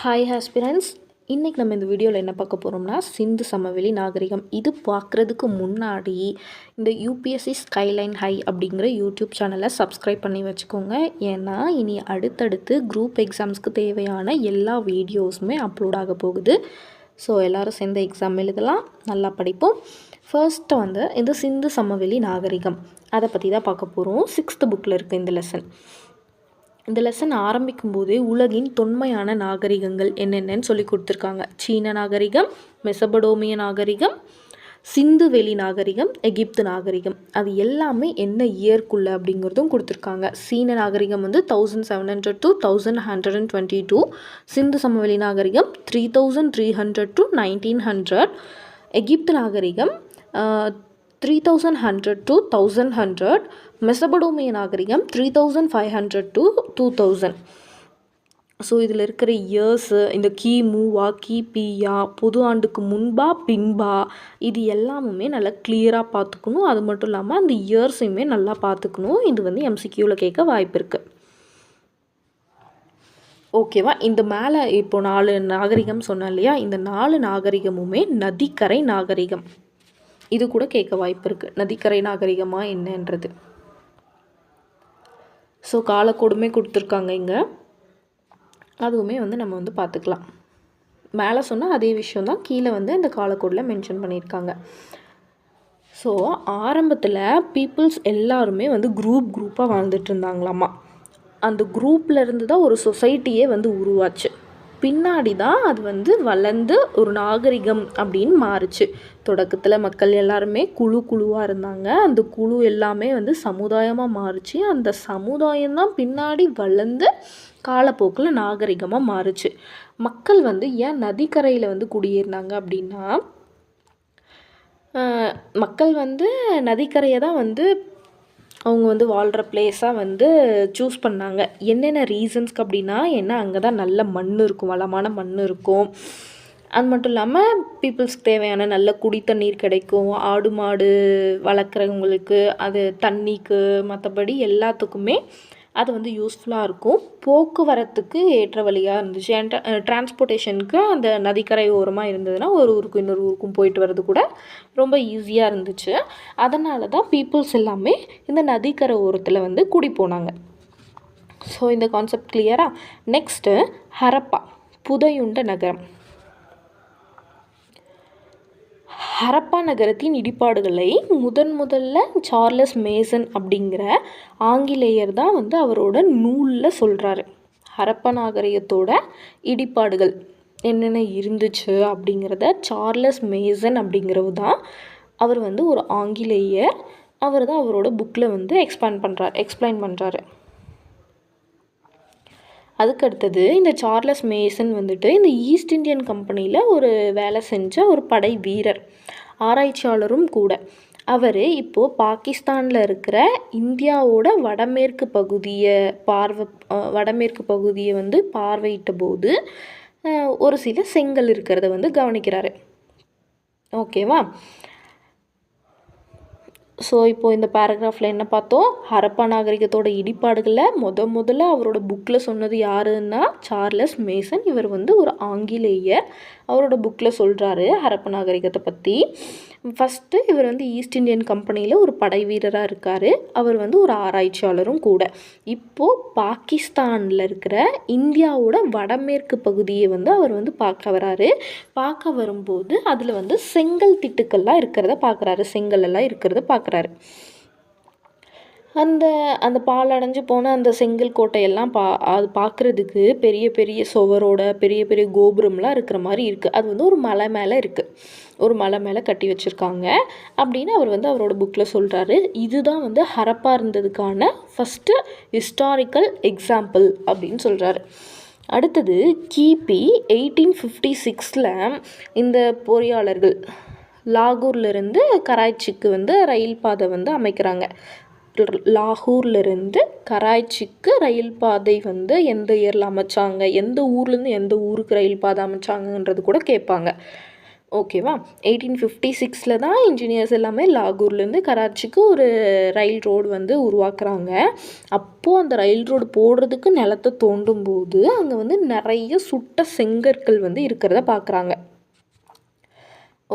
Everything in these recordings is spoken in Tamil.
Hi aspirants. இன்றைக்கி நம்ம இந்த வீடியோவில் என்ன பார்க்க போகிறோம்னா சிந்து சமவெளி நாகரிகம். இது பார்க்குறதுக்கு முன்னாடி இந்த யூபிஎஸ்சி ஸ்கைலைன் ஹை அப்படிங்கிற யூடியூப் சேனலை சப்ஸ்கிரைப் பண்ணி வச்சுக்கோங்க. ஏன்னா இனி அடுத்தடுத்து குரூப் எக்ஸாம்ஸ்க்கு தேவையான எல்லா வீடியோஸுமே அப்லோட் ஆக போகுது. ஸோ எல்லோரும் சேர்ந்து எக்ஸாம் எழுதலாம், நல்லா படிப்போம். ஃபர்ஸ்ட்டு இந்த சிந்து சமவெளி நாகரிகம் அதை பற்றி தான் பார்க்க போகிறோம். 6th புக்கில் இருக்குது இந்த லெசன். இந்த லெசன் ஆரம்பிக்கும் போதே உலகின் தொன்மையான நாகரிகங்கள் என்னென்னு சொல்லி கொடுத்துருக்காங்க. சீன நாகரிகம், மெசபடோமிய நாகரிகம், சிந்து வெளி நாகரிகம், எகிப்து நாகரிகம், அது எல்லாமே என்ன இயர்க்குள்ள அப்படிங்கிறதும் கொடுத்துருக்காங்க. சீன நாகரிகம் 1700 to 1122, சிந்து சமவெளி நாகரிகம் 3300 to 1900, எகிப்து நாகரிகம் 3100 to 1100, மெசபடோமிய நாகரிகம் 3500 to 2000. ஸோ இதில் இருக்கிற இயர்ஸு, இந்த கிமுவா கிபியா, பொது ஆண்டுக்கு முன்பா பின்பா, இது எல்லாமுமே நல்லா கிளியராக பார்த்துக்கணும். அது மட்டும் இல்லாமல் அந்த இயர்ஸையுமே நல்லா பார்த்துக்கணும். இது எம்சிக்யூவில் கேட்க வாய்ப்பு இருக்குது. ஓகேவா? இந்த மேலே இப்போ 4 நாகரிகம் சொன்னேன் இல்லையா, இந்த 4 நாகரிகமுமே நதிக்கரை நாகரிகம். இது கூட கேட்க வாய்ப்பு இருக்குது, நதிக்கரை நாகரிகமா என்னன்றது. ஸோ காலக்கோடுமே கொடுத்துருக்காங்க இங்கே, அதுவுமே நம்ம பார்த்துக்கலாம். மேலே சொன்னால் அதே விஷயந்தான் கீழே இந்த காலக்கோடில் மென்ஷன் பண்ணியிருக்காங்க. ஸோ ஆரம்பத்தில் பீப்புள்ஸ் எல்லாருமே குரூப்பாக வாழ்ந்துட்டு இருந்தாங்களாமா. அந்த குரூப்பில் இருந்து தான் ஒரு சொசைட்டியே உருவாச்சு. பின்னாடி தான் அது வளர்ந்து ஒரு நாகரிகம் அப்படின்னு மாறுச்சு. தொடக்கத்தில் மக்கள் எல்லாருமே குழுவாக இருந்தாங்க. அந்த குழு எல்லாமே சமுதாயமாக மாறுச்சு. அந்த சமுதாயம்தான் பின்னாடி வளர்ந்து காலப்போக்கில் நாகரிகமாக மாறுச்சு. மக்கள் ஏன் நதிக்கரையில் குடியேறினாங்க அப்படின்னா, மக்கள் நதிக்கரையை தான் அவங்க வாழ்கிற பிளேஸாக சூஸ் பண்ணாங்க. என்னென்ன ரீசன்ஸ்க்கு அப்படின்னா, ஏன்னா அங்கே தான் நல்ல மண் இருக்கும், வளமான மண் இருக்கும். அது மட்டும் இல்லாமல் பீப்புள்ஸ்க்கு தேவையான நல்ல குடி தண்ணீர் கிடைக்கும். ஆடு மாடு வளர்க்குறவங்களுக்கு அது தண்ணிக்கு மற்றபடி எல்லாத்துக்குமே அது யூஸ்ஃபுல்லாக இருக்கும். போக்குவரத்துக்கு ஏற்ற வழியாக இருந்துச்சு. டிரான்ஸ்போர்ட்டேஷனுக்கு அந்த நதிக்கரை ஓரமாக இருந்ததுன்னா ஒரு ஊருக்கும் இன்னொரு ஊருக்கும் போயிட்டு வர்றது கூட ரொம்ப ஈஸியாக இருந்துச்சு. அதனால தான் பீப்புள்ஸ் எல்லாமே இந்த நதிக்கரை ஓரத்தில் குடி போனாங்க. ஸோ இந்த கான்செப்ட் கிளியரா? நெக்ஸ்ட்டு ஹரப்பா, புதையுண்ட நகரம். ஹரப்பா நகரத்தின் இடிபாடுகளை முதல்ல சார்லஸ் மேசன் அப்படிங்கிற ஆங்கிலேயர் தான் அவரோட நூலில் சொல்கிறாரு. ஹரப்பா நாகரிகத்தோட இடிபாடுகள் என்னென்ன இருந்துச்சு அப்படிங்கிறத சார்லஸ் மேசன் அப்படிங்கிறவர் தான், அவர் ஒரு ஆங்கிலேயர். அவர் தான் அவரோட புக்கில் எக்ஸ்பிளைன் பண்ணுறாரு. அதுக்கடுத்தது இந்த சார்லஸ் மேசன் இந்த ஈஸ்ட் இந்தியன் கம்பெனியில் ஒரு வேலை செஞ்ச ஒரு படை வீரர், ஆராய்ச்சியாளரும் கூட. அவர் இப்போது பாகிஸ்தானில் இருக்கிற இந்தியாவோட வடமேற்கு பகுதியை பார்வையிட்ட போது ஒரு சில செங்கல் இருக்கிறத கவனிக்கிறாரு. ஓகேவா? ஸோ இப்போது இந்த பேராகிராஃபில் என்ன பார்த்தோம்? ஹரப்பா நாகரிகத்தோட இடிபாடுகளில் முதல்ல அவரோட புக்கில் சொன்னது யாருன்னா சார்லஸ் மேசன். இவர் ஒரு ஆங்கிலேயர். அவரோட புக்கில் சொல்கிறாரு ஹரப்பா நாகரிகத்தை பற்றி. ஃபஸ்ட்டு இவர் ஈஸ்ட் இந்தியன் கம்பெனியில் ஒரு படை வீரராக இருக்கார். அவர் ஒரு ஆராய்ச்சியாளரும் கூட. இப்போது பாகிஸ்தானில் இருக்கிற இந்தியாவோட வடமேற்கு பகுதியை அவர் பார்க்க வராரு. பார்க்க வரும்போது அதில் செங்கல் திட்டுக்கள்லாம் இருக்கிறத பார்க்குறாரு. செங்கல்லாம் இருக்கிறத பார்க்குறாரு. அந்த பாலடைஞ்சு போன அந்த செங்கல் கோட்டையெல்லாம் அது பார்க்குறதுக்கு பெரிய பெரிய சுவரோட பெரிய பெரிய கோபுரம்லாம் இருக்கிற மாதிரி இருக்குது. அது ஒரு மலை மேலே இருக்குது, ஒரு மலை மேலே கட்டி வச்சுருக்காங்க அப்படின்னு அவர் அவரோட புக்கில் சொல்கிறாரு. இதுதான் ஹரப்பா இருந்ததுக்கான ஃபஸ்ட்டு ஹிஸ்டாரிக்கல் எக்ஸாம்பிள் அப்படின்னு சொல்கிறாரு. அடுத்தது கிபி 1856 இந்த பொறியாளர்கள் லாகூர்லேருந்து கராச்சிக்கு ரயில் பாதை அமைக்கிறாங்க. லாகூர்லேருந்து கராச்சிக்கு ரயில் பாதை எந்த இயரில் அமைச்சாங்க, எந்த ஊர்லேருந்து எந்த ஊருக்கு ரயில் பாதை அமைச்சாங்கன்றது கூட கேட்பாங்க. ஓகேவா? 1856 தான் இன்ஜினியர்ஸ் எல்லாமே லாகூர்லேருந்து கராச்சிக்கு ஒரு ரயில் ரோடு வந்து உருவாக்குறாங்க. அப்போது அந்த ரயில் ரோடு போடுறதுக்கு நிலத்த தோண்டும்போது அங்கே வந்து நிறைய சுட்ட செங்கற்கள் வந்து இருக்கிறத பார்க்குறாங்க.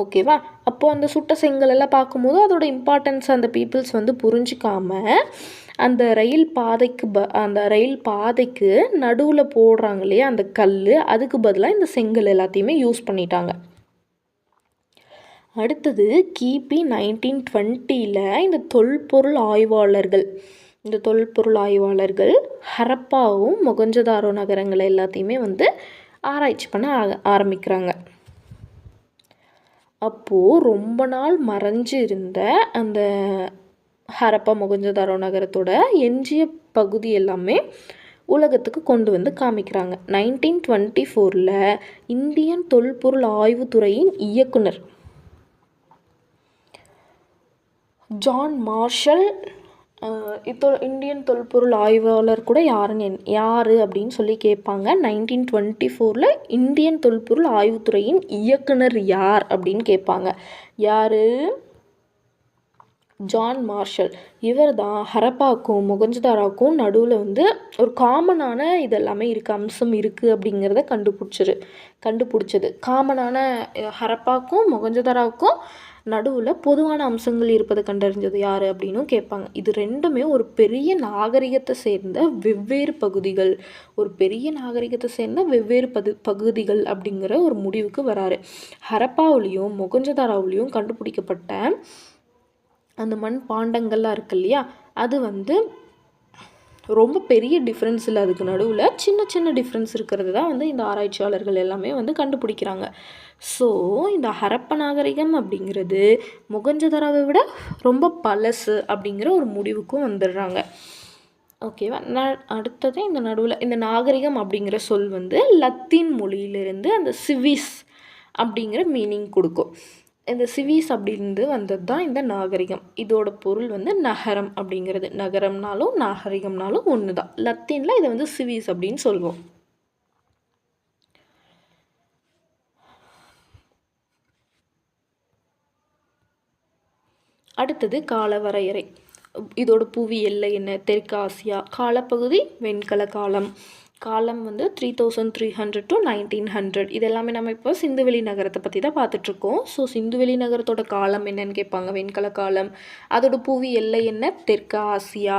ஓகேவா? அப்போது அந்த சுட்ட செங்கல் எல்லாம் பார்க்கும்போது அதோட இம்பார்ட்டன்ஸ் அந்த பீப்புள்ஸ் வந்து புரிஞ்சிக்காம அந்த ரயில் பாதைக்கு நடுவில் போடுறாங்க இல்லையா அந்த கல், அதுக்கு பதிலாக இந்த செங்கல் எல்லாத்தையுமே யூஸ் பண்ணிட்டாங்க. அடுத்தது கிபி 1920 இந்த தொல்பொருள் ஆய்வாளர்கள் ஹரப்பாவும் மொகஞ்சதாரோ நகரங்கள் எல்லாத்தையுமே வந்து ஆராய்ச்சி பண்ண ஆரம்பிக்கிறாங்க. அப்போது ரொம்ப நாள் மறைஞ்சு இருந்த அந்த ஹரப்பா மொகஞ்சதாரோ நகரத்தோட எஞ்சிய பகுதி எல்லாமே உலகத்துக்கு கொண்டு வந்து காமிக்கிறாங்க. 1924 இந்தியன் தொல்பொருள் ஆய்வுத்துறையின் இயக்குனர் ஜான் மார்ஷல் இந்தியன் தொல்பொருள் ஆய்வாளர் கூட யார் அப்படின்னு சொல்லி கேட்பாங்க. 1924 இந்தியன் தொல்பொருள் ஆய்வுத்துறையின் இயக்குனர் யார் அப்படின்னு கேட்பாங்க. யார்? John Marshall. இவர் தான் ஹரப்பாக்கும் மொகஞ்சதாராவுக்கும் நடுவில் வந்து ஒரு காமனான இதெல்லாமே இருக்குது, அம்சம் இருக்குது அப்படிங்கிறத கண்டுபிடிச்சது. காமனான ஹரப்பாக்கும் மொகஞ்சதாராவுக்கும் நடுவில் பொதுவான அம்சங்கள் இருப்பதை கண்டறிஞ்சது யார் அப்படின்னும் கேட்பாங்க. இது ரெண்டுமே ஒரு பெரிய நாகரிகத்தை சேர்ந்த வெவ்வேறு பகுதிகள் அப்படிங்கிற ஒரு முடிவுக்கு வராரு. ஹரப்பாவிலையும் மொகஞ்சதாராவிலையும் கண்டுபிடிக்கப்பட்ட அந்த மண் பாண்டங்கள்லாம் இருக்கு இல்லையா, அது வந்து ரொம்ப பெரிய டிஃப்ரென்ஸ் இல்லை, அதுக்கு நடுவில் சின்ன சின்ன டிஃப்ரென்ஸ் இருக்கிறது தான் வந்து இந்த ஆராய்ச்சியாளர்கள் எல்லாமே வந்து கண்டுபிடிக்கிறாங்க. ஸோ இந்த ஹரப்ப நாகரிகம் அப்படிங்கிறது மொகஞ்சதாராவை விட ரொம்ப பழசு அப்படிங்கிற ஒரு முடிவுக்கும் வந்துடுறாங்க. ஓகேவா? அடுத்தது இந்த நாகரிகம் அப்படிங்கிற சொல் வந்து லத்தீன் மொழியிலிருந்து அந்த சிவிஸ் அப்படிங்கிற மீனிங் கொடுக்கும். இந்த சிவிஸ் அப்படின்றது வந்தது தான் இந்த நாகரிகம். இதோட பொருள் வந்து நகரம் அப்படிங்கிறது. நகரம்னாலும் நாகரிகம்னாலும் ஒன்று தான். லத்தீனில் இதை வந்து சிவிஸ் அப்படின்னு சொல்லுவோம். அடுத்தது கால வரையறை. இதோட புவி எல்லை என்ன? தெற்கு ஆசியா. காலப்பகுதி வெண்கல காலம் வந்து 3300 to 1900. இது எல்லாமே நம்ம இப்போ சிந்துவெளி நகரத்தை பற்றி தான் பார்த்துட்ருக்கோம். ஸோ சிந்துவெளி நகரத்தோட காலம் என்னன்னு கேட்பாங்க, வெண்கல காலம். அதோட புவி எல்லை என்ன? தெற்கு ஆசியா.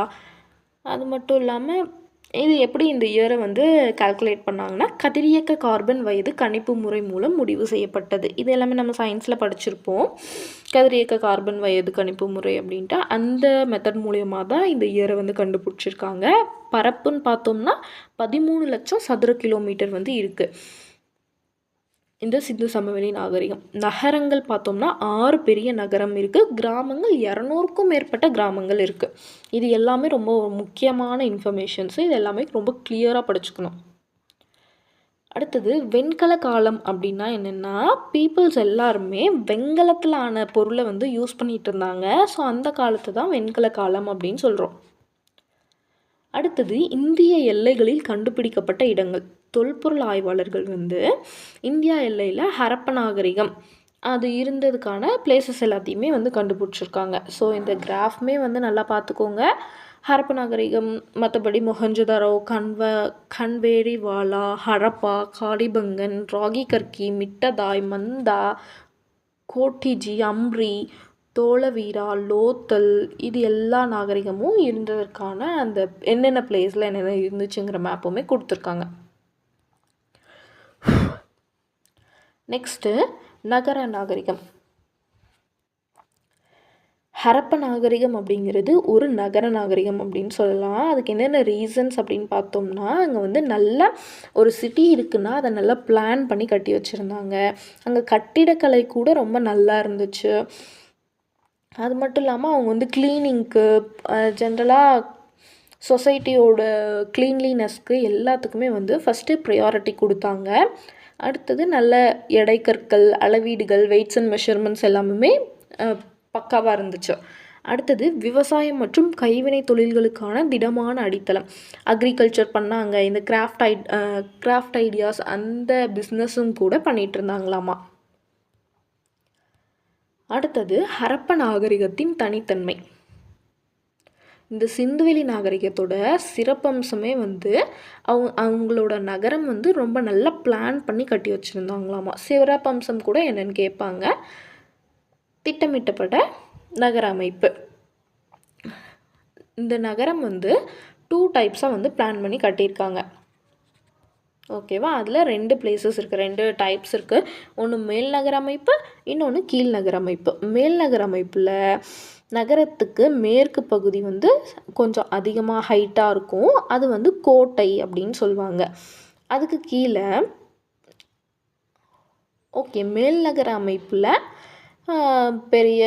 அது மட்டும் இல்லாமல் இது எப்படி இந்த இயரை வந்து கால்குலேட் பண்ணாங்கன்னா கதிரியக்க கார்பன் வயது கணிப்பு முறை மூலம் முடிவு செய்யப்பட்டது. இது எல்லாமே நம்ம சயின்ஸில் படிச்சிருப்போம். கதிரியக்க கார்பன் வயது கணிப்பு முறை அப்படின்ட்டு அந்த மெத்தட் மூலியமாக தான் இந்த இயரை வந்து கண்டுபிடிச்சிருக்காங்க. பரப்புன்னு பார்த்தோம்னா 13 லட்சம் சதுர கிலோமீட்டர் வந்து இருக்குது இந்த சிந்து சமவெளி நாகரிகம். நகரங்கள் பார்த்தோம்னா 6 பெரிய நகரம் இருக்குது. கிராமங்கள் 200க்கும் மேற்பட்ட கிராமங்கள் இருக்குது. இது எல்லாமே ரொம்ப முக்கியமான இன்ஃபர்மேஷன்ஸு. இது எல்லாமே ரொம்ப கிளியராக படிச்சுக்கணும். அடுத்தது வெண்கல காலம் அப்படின்னா என்னென்னா, பீப்புள்ஸ் எல்லாருமே வெண்கலத்தில் ஆன பொருளை வந்து யூஸ் பண்ணிகிட்டு இருந்தாங்க. ஸோ அந்த காலத்தை தான் வெண்கல காலம் அப்படின்னு சொல்கிறோம். அடுத்தது இந்திய எல்லைகளில் கண்டுபிடிக்கப்பட்ட இடங்கள். தொல்பொருள் ஆய்வாளர்கள் வந்து இந்தியா எல்லையில் ஹரப்ப நாகரிகம் அது இருந்ததுக்கான பிளேசஸ் எல்லாத்தையுமே வந்து கண்டுபிடிச்சிருக்காங்க. ஸோ இந்த கிராஃப்மே வந்து நல்லா பார்த்துக்கோங்க. ஹரப்ப நாகரிகம், மற்றபடி மொஹஞ்சதாரோ, கன்வேரிவாலா, ஹரப்பா, காளிபங்கன், ராகி கர்கி, மிட்டதாய், மந்தா, கோட்டிஜி, அம்ரி, தோலவீரா, லோத்தல், இது எல்லா நாகரிகமும் இருந்ததற்கான அந்த என்னென்ன பிளேஸில் என்னென்ன இருந்துச்சுங்கிற மேப்புமே கொடுத்துருக்காங்க. நெக்ஸ்ட்டு நகர நாகரிகம். ஹரப்ப நாகரிகம் அப்படிங்கிறது ஒரு நகர நாகரிகம் அப்படின்னு சொல்லலாம். அதுக்கு என்னென்ன ரீசன்ஸ் அப்படின்னு பார்த்தோம்னா, அங்கே வந்து நல்ல ஒரு சிட்டி இருக்குன்னா அதை நல்லா பிளான் பண்ணி கட்டி வச்சுருந்தாங்க. அங்கே கட்டிடக்கலை கூட ரொம்ப நல்லா இருந்துச்சு. அது மட்டும் இல்லாமல் அவங்க வந்து க்ளீனிங்க்கு, ஜென்ரலாக சொசைட்டியோட க்ளீன்லினஸ்க்கு எல்லாத்துக்குமே வந்து ஃபஸ்ட்டு ப்ரையாரிட்டி கொடுத்தாங்க. அடுத்தது நல்ல எடைக்கற்கள், அளவீடுகள், வெயிட்ஸ் அண்ட் மெஷர்மெண்ட்ஸ் எல்லாமே பக்காவாக இருந்துச்சு. அடுத்தது விவசாயம் மற்றும் கைவினை தொழில்களுக்கான திடமான அடித்தளம். அக்ரிகல்ச்சர் பண்ணாங்க. இந்த கிராஃப்ட் ஐடியாஸ் அந்த பிஸ்னஸும் கூட பண்ணிகிட்டு இருந்தாங்களாமா. அடுத்தது ஹரப்ப நாகரிகத்தின் தனித்தன்மை. இந்த சிந்துவெளி நாகரிகத்தோட சிறப்பம்சமே வந்து அவங்களோட நகரம் வந்து ரொம்ப நல்லா பிளான் பண்ணி கட்டி வச்சுருந்தாங்களாமா. சிறப்பம்சம் கூட என்னென்னு கேட்பாங்க. திட்டமிட்டப்பட்ட நகர அமைப்பு. இந்த நகரம் வந்து 2 டைப்ஸாக வந்து பிளான் பண்ணி கட்டியிருக்காங்க. ஓகேவா? அதில் 2 பிளேசஸ் இருக்குது, 2 டைப்ஸ் இருக்குது. ஒன்று மேல் நகர அமைப்பு, இன்னொன்று கீழ் நகர அமைப்பு. மேல் நகர அமைப்பில் நகரத்துக்கு மேற்கு பகுதி வந்து கொஞ்சம் அதிகமாக ஹைட்டாக இருக்கும். அது வந்து கோட்டை அப்படின்னு சொல்லுவாங்க. அதுக்கு கீழே மேல் நகர அமைப்பில் பெரிய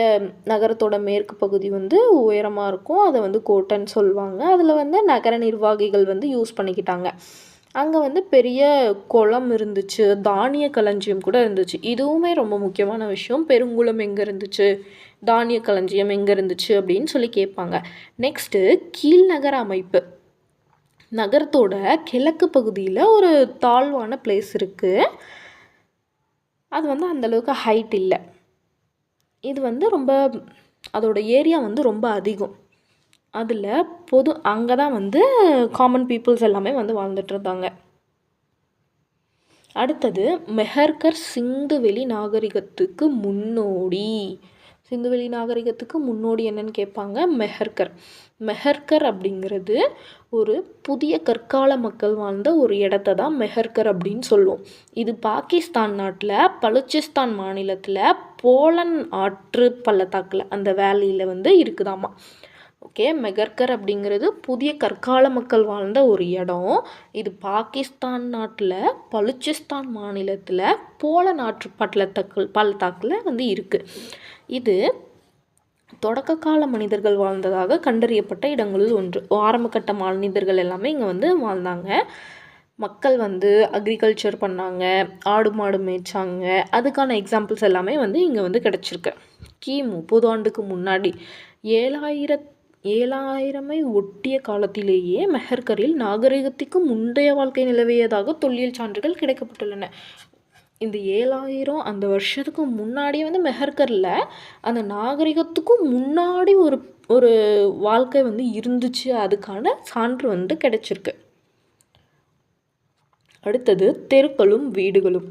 நகரத்தோட மேற்கு பகுதி வந்து உயரமாக இருக்கும். அதை வந்து கோட்டைன்னு சொல்லுவாங்க. அதில் வந்து நகர நிர்வாகிகள் வந்து யூஸ் பண்ணிக்கிட்டாங்க. அங்கே வந்து பெரிய குளம் இருந்துச்சு, தானிய களஞ்சியம் கூட இருந்துச்சு. இதுவுமே ரொம்ப முக்கியமான விஷயம். பெருங்குளம் எங்கே இருந்துச்சு, தானிய களஞ்சியம் எங்கே இருந்துச்சு அப்படின்னு சொல்லி கேட்பாங்க. நெக்ஸ்ட்டு கீழ்நகர அமைப்பு. நகரத்தோட கிழக்கு பகுதியில் ஒரு தாழ்வான பிளேஸ் இருக்குது. அது வந்து அந்தளவுக்கு ஹைட் இல்லை. இது வந்து ரொம்ப அதோட ஏரியா வந்து ரொம்ப அதிகம். அதில் அங்கே தான் வந்து காமன் பீப்புள்ஸ் எல்லாமே வந்து வாழ்ந்துட்டு இருந்தாங்க. அடுத்தது மெஹர்கர் சிந்துவெளி நாகரிகத்துக்கு முன்னோடி. சிந்துவெளி நாகரிகத்துக்கு முன்னோடி என்னன்னு கேட்பாங்க. மெஹர்கர் அப்படிங்கிறது ஒரு புதிய கற்கால மக்கள் வாழ்ந்த ஒரு இடத்த தான் மெஹர்கர் அப்படின்னு சொல்லுவோம். இது பாகிஸ்தான் நாட்டில் பலுச்சிஸ்தான் மாநிலத்தில் போலன் ஆற்று பள்ளத்தாக்கில் அந்த வேலியில் வந்து இருக்குதாமா. மெஹர்கர் அப்படிங்கிறது புதிய கற்கால மக்கள் வாழ்ந்த ஒரு இடம். இது பாகிஸ்தான் நாட்டில் பலுச்சிஸ்தான் மாநிலத்தில் போலன் ஆற்று பள்ளத்தாக்கில் வந்து இருக்குது. இது தொடக்க கால மனிதர்கள் வாழ்ந்ததாக கண்டறியப்பட்ட இடங்களில் ஒன்று. ஆரம்பகட்ட மனிதர்கள் எல்லாமே இங்கே வந்து வாழ்ந்தாங்க. மக்கள் வந்து அக்ரிகல்ச்சர் பண்ணாங்க, ஆடு மாடு மேய்ச்சாங்க. அதுக்கான எக்ஸாம்பிள்ஸ் எல்லாமே வந்து இங்கே வந்து கிடச்சிருக்கு. கிமு பொது ஆண்டுக்கு முன்னாடி 7000 ஒட்டிய காலத்திலேயே மெஹர்கரில் நாகரிகத்துக்கு முந்தைய வாழ்க்கை நிலவியதாக தொல்லியல் சான்றுகள் கிடைக்கப்பட்டுள்ளன. இந்த 7000 அந்த வருஷத்துக்கு முன்னாடியே வந்து மெஹர்கரில் அந்த நாகரிகத்துக்கும் முன்னாடி ஒரு வாழ்க்கை வந்து இருந்துச்சு. அதுக்கான சான்று வந்து கிடைச்சிருக்கு. அடுத்தது தெருக்களும் வீடுகளும்.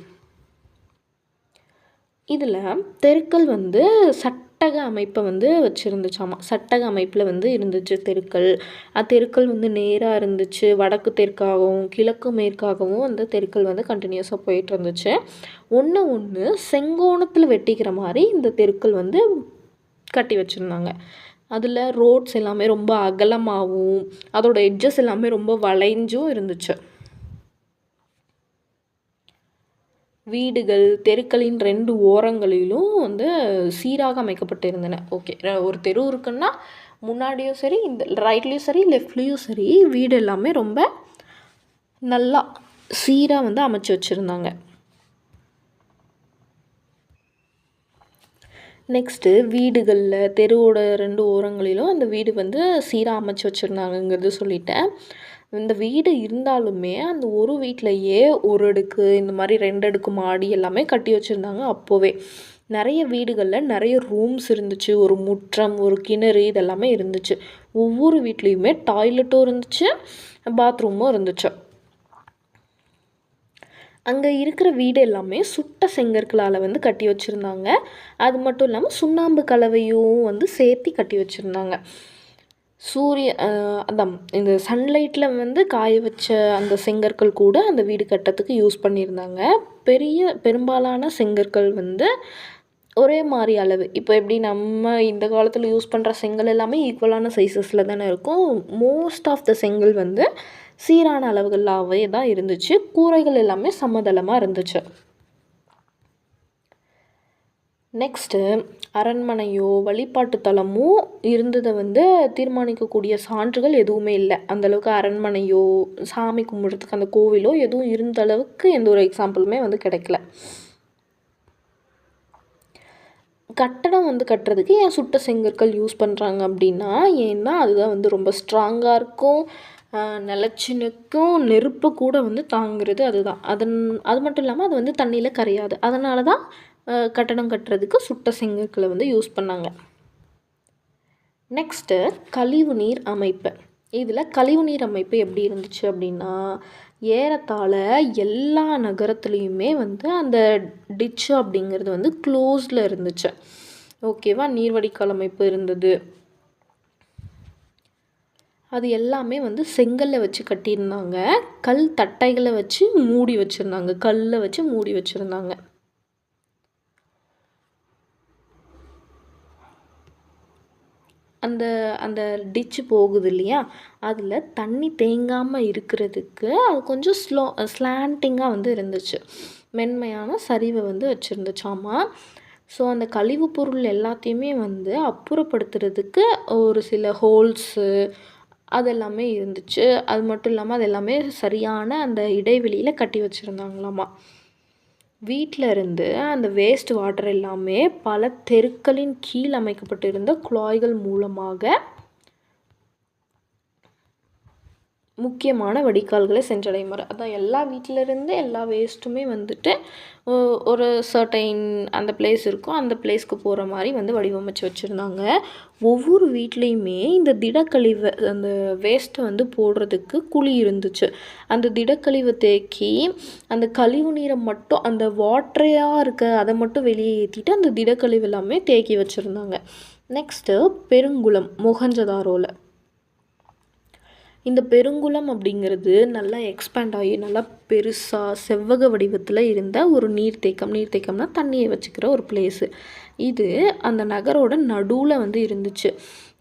இதில் தெருக்கள் வந்து சட்டக அமைப்பை வந்து வச்சுருந்துச்சாமா. சட்டக அமைப்பில் வந்து இருந்துச்சு தெருக்கள். தெருக்கள் வந்து நேராக இருந்துச்சு. வடக்கு தெற்காகவும் கிழக்கு மேற்காகவும் அந்த தெருக்கள் வந்து கண்டினியூஸாக போயிட்டு இருந்துச்சு. ஒன்று செங்கோணத்தில் வெட்டிக்கிற மாதிரி இந்த தெருக்கள் வந்து கட்டி வச்சுருந்தாங்க. அதில் ரோட்ஸ் எல்லாமே ரொம்ப அகலமாகவும் அதோட எட்ஜஸ் எல்லாமே ரொம்ப வளைஞ்சும் இருந்துச்சு. வீடுகள் தெருக்களின் 2 ஓரங்களிலும் வந்து சீராக அமைக்கப்பட்டு இருந்தன. ஒரு தெரு இருக்குன்னா முன்னாடியும் சரி, இந்த ரைட்லேயும் சரி, லெஃப்ட்லேயும் சரி வீடு எல்லாமே ரொம்ப நல்லா சீராக வந்து அமைச்சு வச்சுருந்தாங்க. நெக்ஸ்ட்டு வீடுகளில் தெருவோட 2 ஓரங்களிலும் அந்த வீடு வந்து சீராக அமைச்சு வச்சுருந்தாங்கங்கிறது சொல்லிட்டேன். இந்த வீடு இருந்தாலுமே அந்த ஒரு வீட்டிலையே ஒரு அடுக்கு இந்த மாதிரி 2 அடுக்கு மாடி எல்லாமே கட்டி வச்சுருந்தாங்க. அப்போவே நிறைய வீடுகளில் நிறைய ரூம்ஸ் இருந்துச்சு. ஒரு முற்றம், ஒரு கிணறு இதெல்லாமே இருந்துச்சு. ஒவ்வொரு வீட்லேயுமே டாய்லெட்டும் இருந்துச்சு, பாத்ரூமும் இருந்துச்சு. அங்கே இருக்கிற வீடு எல்லாமே சுட்ட செங்கற்களால் வந்து கட்டி வச்சுருந்தாங்க. அது மட்டும் இல்லாமல் சுண்ணாம்பு கலவையும் வந்து சேர்த்து கட்டி வச்சுருந்தாங்க. அதான் இந்த சன்லைட்டில் வந்து காய வச்ச அந்த செங்கற்கள் கூட அந்த வீடு கட்டுறதுக்கு யூஸ் பண்ணியிருந்தாங்க. பெரும்பாலான செங்கற்கள் வந்து ஒரே மாதிரி அளவு. இப்போ எப்படி நம்ம இந்த காலத்தில் யூஸ் பண்ணுற செங்கல் எல்லாமே ஈக்குவலான சைஸஸில் தானே இருக்கும். மோஸ்ட் ஆஃப் த செங்கல் வந்து சீரான அளவுகளாகவே தான் இருந்துச்சு. கூரைகள் எல்லாமே சமதளமாக இருந்துச்சு. நெக்ஸ்ட்டு அரண்மனையோ வழிபாட்டு தலமோ இருந்ததை வந்து தீர்மானிக்கக்கூடிய சான்றுகள் எதுவுமே இல்லை. அந்தளவுக்கு அரண்மனையோ சாமி கும்பிட்றதுக்கு அந்த கோவிலோ எதுவும் இருந்த அளவுக்கு எந்த ஒரு எக்ஸாம்பிளுமே வந்து கிடைக்கல. கட்டடம் வந்து கட்டுறதுக்கு ஏன் சுட்ட செங்கற்கள் யூஸ் பண்ணுறாங்க அப்படின்னா, ஏன்னா அதுதான் வந்து ரொம்ப ஸ்ட்ராங்காக இருக்கும், நிலச்சி நிற்கும், நெருப்பு கூட வந்து தாங்குறது அதுதான். அது மட்டும் இல்லாமல் அது வந்து தண்ணியில் கரையாது. அதனால தான் கட்டடம் கட்டுறதுக்கு சுட்ட செங்கற்களை வந்து யூஸ் பண்ணாங்க. நெக்ஸ்ட்டு கழிவுநீர் அமைப்பு. இதில் கழிவுநீர் அமைப்பு எப்படி இருந்துச்சு அப்படின்னா, ஏறத்தாழ எல்லா நகரத்துலேயுமே வந்து அந்த டிச்சு அப்படிங்கிறது வந்து க்ளோஸில் இருந்துச்சு. ஓகேவா? நீர்வடிகால் அமைப்பு இருந்தது. அது எல்லாமே வந்து செங்கல்ல வச்சு கட்டியிருந்தாங்க. கல் தட்டைகளை வச்சு மூடி வச்சுருந்தாங்க. கல்லை வச்சு மூடி வச்சுருந்தாங்க. அந்த அந்த டிச்சு போகுது இல்லையா, அதில் தண்ணி தேங்காமல் இருக்கிறதுக்கு அது கொஞ்சம் ஸ்லாண்டிங்காக வந்து இருந்துச்சு. மென்மையான சரிவை வந்து வச்சுருந்துச்சாமா. ஸோ அந்த கழிவுப் பொருள் எல்லாத்தையுமே வந்து அப்புறப்படுத்துறதுக்கு ஒரு சில ஹோல்ஸு அதெல்லாமே இருந்துச்சு. அது மட்டும் இல்லாமல் அது எல்லாமே சரியான அந்த இடைவெளியில் கட்டி வச்சுருந்தாங்களாமா. வீட்டில் இருந்து அந்த வேஸ்ட் வாட்டர் எல்லாமே பல தெருக்களின் கீழ் அமைக்கப்பட்டிருந்த குழாய்கள் மூலமாக முக்கியமான வடிகால்களை சென்றடையும் வரை, அதான் எல்லா வீட்டிலருந்து எல்லா வேஸ்ட்டுமே வந்துட்டு ஒரு சர்டைன் அந்த பிளேஸ் இருக்கும், அந்த பிளேஸ்க்கு போகிற மாதிரி வந்து வடிவமைச்சு வச்சுருந்தாங்க. ஒவ்வொரு வீட்லேயுமே இந்த திடக்கழிவை அந்த வேஸ்ட்டை வந்து போடுறதுக்கு குழி இருந்துச்சு. அந்த திடக்கழிவை தேக்கி அந்த கழிவு நீரை மட்டும் அந்த வாட்டரையாக இருக்க அதை மட்டும் வெளியே ஏற்றிட்டு அந்த திடக்கழிவு எல்லாமே தேக்கி வச்சுருந்தாங்க. நெக்ஸ்ட்டு பெருங்குளம் மொஹஞ்சதாரோவில். இந்த பெருங்குளம் அப்படிங்கிறது நல்லா எக்ஸ்பேண்ட் ஆகி நல்லா பெருசாக செவ்வக வடிவத்தில் இருந்த ஒரு நீர்த்தேக்கம்னா தண்ணியை வச்சுக்கிற ஒரு பிளேஸு. இது அந்த நகரோட நடுவில் வந்து இருந்துச்சு.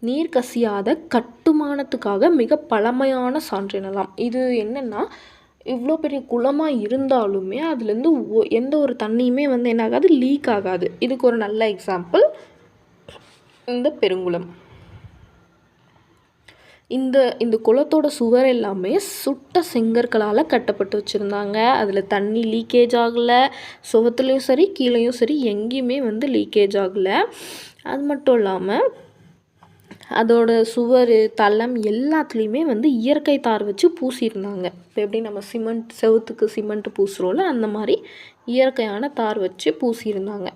நீர் கசியாத கட்டுமானத்துக்காக மிக பழமையான சான்றினலாம். இது என்னென்னா, இவ்வளோ பெரிய குளமாக இருந்தாலுமே அதுலேருந்து எந்த ஒரு தண்ணியுமே வந்து என்ன ஆகாது, லீக் ஆகாது. இதுக்கு ஒரு நல்ல எக்ஸாம்பிள் இந்த பெருங்குளம். இந்த குளத்தோட சுவர் எல்லாமே சுட்ட செங்கற்களால் கட்டப்பட்டு வச்சுருந்தாங்க. அதில் தண்ணி லீக்கேஜ் ஆகலை. சுவத்துலேயும் சரி கீழேயும் சரி எங்கேயுமே வந்து லீக்கேஜ் ஆகலை. அது மட்டும் இல்லாமல் அதோட சுவர் தளம் எல்லாத்துலேயுமே வந்து இயற்கை தார் வச்சு பூசியிருந்தாங்க. இப்போ எப்படி நம்ம செவுத்துக்கு சிமெண்ட் பூசுகிறோம்ல, அந்த மாதிரி இயற்கையான தார் வச்சு பூசியிருந்தாங்க.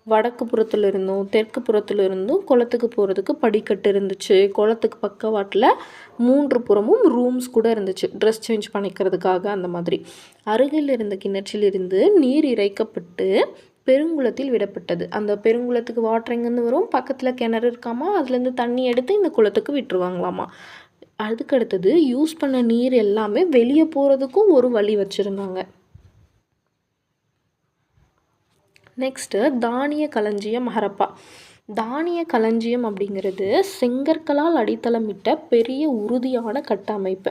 வடக்கு புறத்தில் இருந்தும் தெற்கு புறத்தில் இருந்தும் குளத்துக்கு போகிறதுக்கு படிக்கட்டு இருந்துச்சு. குளத்துக்கு பக்கவாட்டில் 3 புறமும் ரூம்ஸ் கூட இருந்துச்சு, ட்ரெஸ் சேஞ்ச் பண்ணிக்கிறதுக்காக. அந்த மாதிரி அருகில் இருந்த கிணற்றிலிருந்து நீர் இறைக்கப்பட்டு பெருங்குளத்தில் விடப்பட்டது. அந்த பெருங்குளத்துக்கு வாட்டர் எங்கேருந்து வரும், பக்கத்தில் கிணறு இருக்காமா, அதுலேருந்து தண்ணி எடுத்து இந்த குளத்துக்கு விட்டுருவாங்களாமா. அதுக்கடுத்தது யூஸ் பண்ண நீர் எல்லாமே வெளியே போகிறதுக்கும் ஒரு வழி வச்சுருந்தாங்க. நெக்ஸ்ட்டு தானிய களஞ்சியம் ஹரப்பா. தானிய களஞ்சியம் அப்படிங்கிறது செங்கற்களால் அடித்தளமிட்ட பெரிய உறுதியான கட்டமைப்பு.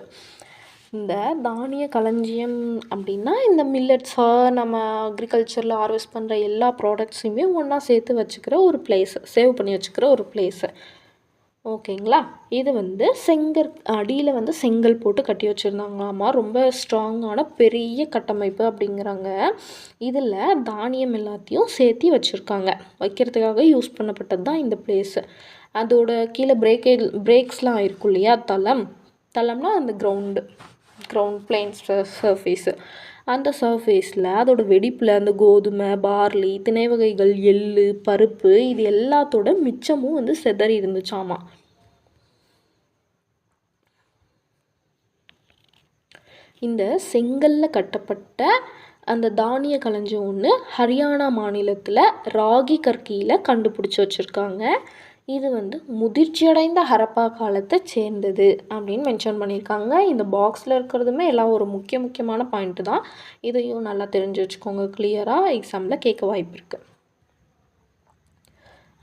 இந்த தானிய களஞ்சியம் அப்படின்னா இந்த மில்லட்ஸாக நம்ம அக்ரிகல்ச்சரில் ஹார்வெஸ்ட் பண்ணுற எல்லா ப்ராடக்ட்ஸையுமே ஒன்றா சேர்த்து வச்சுக்கிற ஒரு பிளேஸு, சேவ் பண்ணி வச்சுக்கிற ஒரு பிளேஸு. ஓகேங்களா? இது வந்து அடியில் வந்து செங்கல் போட்டு கட்டி வச்சுருந்தாங்களாமா. ரொம்ப ஸ்ட்ராங்கான பெரிய கட்டமைப்பு அப்படிங்கிறாங்க. இதில் தானியம் எல்லாத்தையும் சேர்த்தி வச்சுருக்காங்க. வைக்கிறதுக்காக யூஸ் பண்ணப்பட்டது தான் இந்த பிளேஸு. அதோட கீழே பிரேக்ஸ்லாம் இருக்கும் இல்லையா, தளம்னா அந்த கிரவுண்ட் பிளேன் சர்ஃபேஸு. அந்த சர்ஃபேஸில் அதோட வெடிப்பில் அந்த கோதுமை, பார்லி, திணை வகைகள், எள்ளு, பருப்பு இது எல்லாத்தோட மிச்சமும் வந்து சிதறி இருந்துச்சாமா. இந்த செங்கல்ல கட்டப்பட்ட அந்த தானிய களஞ்சியம் ஒன்று ஹரியானா மாநிலத்தில் ராகி கற்கியில் கண்டுபிடிச்சி வச்சுருக்காங்க. இது வந்து முதிர்ச்சியடைந்த ஹரப்பா காலத்தை சேர்ந்தது அப்படின்னு மென்ஷன் பண்ணியிருக்காங்க. இந்த பாக்ஸில் இருக்கிறதுமே எல்லாம் ஒரு முக்கியமான பாயிண்ட்டு தான். இதையும் நல்லா தெரிஞ்சு வச்சுக்கோங்க, கிளியராக எக்ஸாமில் கேட்க வாய்ப்பு இருக்குது.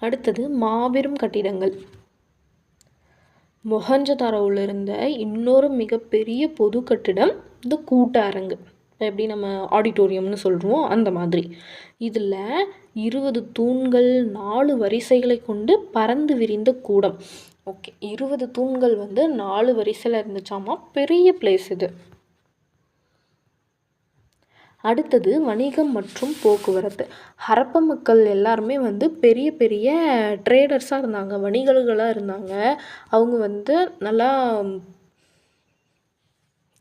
அடுத்தது மாபெரும் கட்டிடங்கள். மொஹஞ்சதாரோவில் இருந்த இன்னொரு மிகப்பெரிய பொது கட்டிடம் இந்த கூட்ட அரங்கு. எப்படி நம்ம ஆடிட்டோரியம்னு சொல்கிறோம் அந்த மாதிரி. இதில் 20 தூண்கள் 4 வரிசைகளை கொண்டு பறந்து விரிந்த கூடம். ஓகே, 20 தூண்கள் வந்து 4 வரிசையில் இருந்துச்சாமா. பெரிய பிளேஸ் இது. அடுத்தது வணிகம் மற்றும் போக்குவரத்து. ஹரப்பா மக்கள் எல்லாருமே வந்து பெரிய பெரிய ட்ரேடர்ஸாக இருந்தாங்க, வணிகர்களாக இருந்தாங்க. அவங்க வந்து நல்லா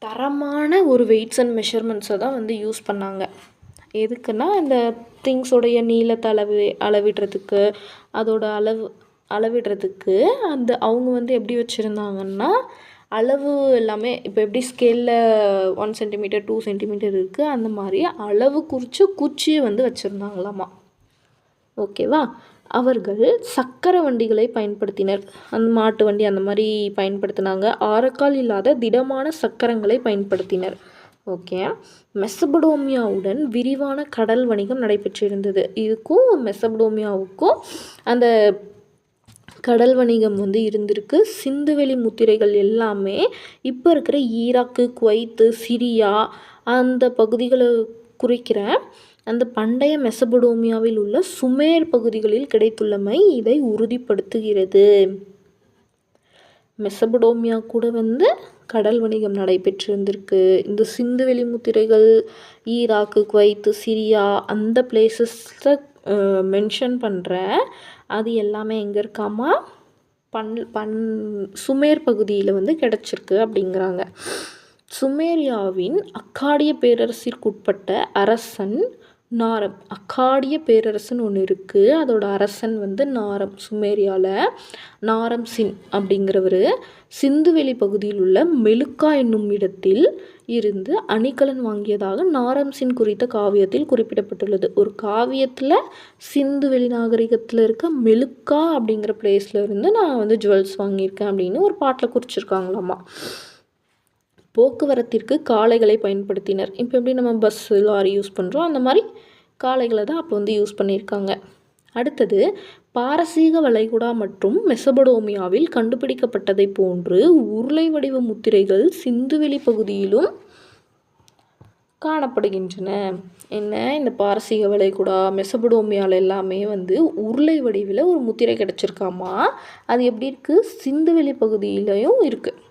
தரமான ஒரு வெயிட்ஸ் அண்ட் மெஷர்மெண்ட்ஸை தான் வந்து யூஸ் பண்ணாங்க. எதுக்குன்னா இந்த திங்ஸோடைய நீளத்தை அளவிடுறதுக்கு, அதோட அளவிடுறதுக்கு அவங்க வந்து எப்படி வச்சுருந்தாங்கன்னா, அளவு எல்லாமே இப்போ எப்படி ஸ்கேலில் 1 சென்டிமீட்டர் 2 சென்டிமீட்டர் இருக்குது, அந்த மாதிரி அளவு குறித்து குச்சியை வந்து வச்சுருந்தாங்களாமா. ஓகேவா? அவர்கள் சக்கர வண்டிகளை பயன்படுத்தினர். அந்த மாட்டு வண்டி அந்த மாதிரி பயன்படுத்தினாங்க. ஆரக்கால் இல்லாத திடமான சக்கரங்களை பயன்படுத்தினர். ஓகே. மெசபடோமியாவுடன் விரிவான கடல் வணிகம் நடைபெற்றிருந்தது. இதுக்கும் மெசபடோமியாவுக்கும் அந்த கடல் வணிகம் வந்து இருந்திருக்கு. சிந்துவெளி முத்திரைகள் எல்லாமே இப்போ இருக்கிற ஈராக்கு, குவைத்து, சிரியா அந்த பகுதிகளை குறிக்கிற அந்த பண்டைய மெசபடோமியாவில் உள்ள சுமேர் பகுதிகளில் கிடைத்துள்ளமை இதை உறுதிப்படுத்துகிறது. மெசபடோமியா கூட வந்து கடல் வணிகம் நடைபெற்றிருந்திருக்கு. இந்த சிந்துவெளி முத்திரைகள் ஈராக்கு, குவைத்து, சிரியா அந்த பிளேசஸில் மென்ஷன் பண்ணுற அது எல்லாமே எங்கே இருக்காமா, சுமேர் பகுதியில் வந்து கிடச்சிருக்கு அப்படிங்கிறாங்க. சுமேரியாவின் அக்காடிய பேரரசிற்குட்பட்ட அரசன் நாரம். அக்காடிய பேரரசுன்னு ஒன்று இருக்குது. அதோட அரசன் வந்து நாரம். சுமேரியாவில் நாரம் சின் அப்படிங்கிறவர் சிந்துவெளி பகுதியில் உள்ள மெலுக்கா என்னும் இடத்தில் இருந்து அணிகலன் வாங்கியதாக நாரம் சின் குறித்த காவியத்தில் குறிப்பிடப்பட்டுள்ளது. ஒரு காவியத்தில் சிந்துவெளி நாகரிகத்தில் இருக்க மெலுக்கா அப்படிங்கிற பிளேஸில் இருந்து நான் வந்து ஜுவல்ஸ் வாங்கியிருக்கேன் அப்படின்னு ஒரு பாட்டில் குறிச்சிருக்காங்களாமா. போக்குவரத்திற்கு காளைகளை பயன்படுத்தினர். இப்போ எப்படி நம்ம பஸ்ஸு, லாரி யூஸ் பண்ணுறோம், அந்த மாதிரி காளைகளை தான் அப்போ வந்து யூஸ் பண்ணியிருக்காங்க. அடுத்தது, பாரசீக வளைகுடா மற்றும் மெசபடோமியாவில் கண்டுபிடிக்கப்பட்டதை போன்று உருளை வடிவ முத்திரைகள் சிந்துவெளி பகுதியிலும் காணப்படுகின்றன. என்ன, இந்த பாரசீக வளைகுடா, மெசபடோமியாவில் எல்லாமே வந்து உருளை வடிவில் ஒரு முத்திரை கிடச்சிருக்காமா. அது எப்படி இருக்குது, சிந்துவெளி பகுதியிலையும் இருக்குது.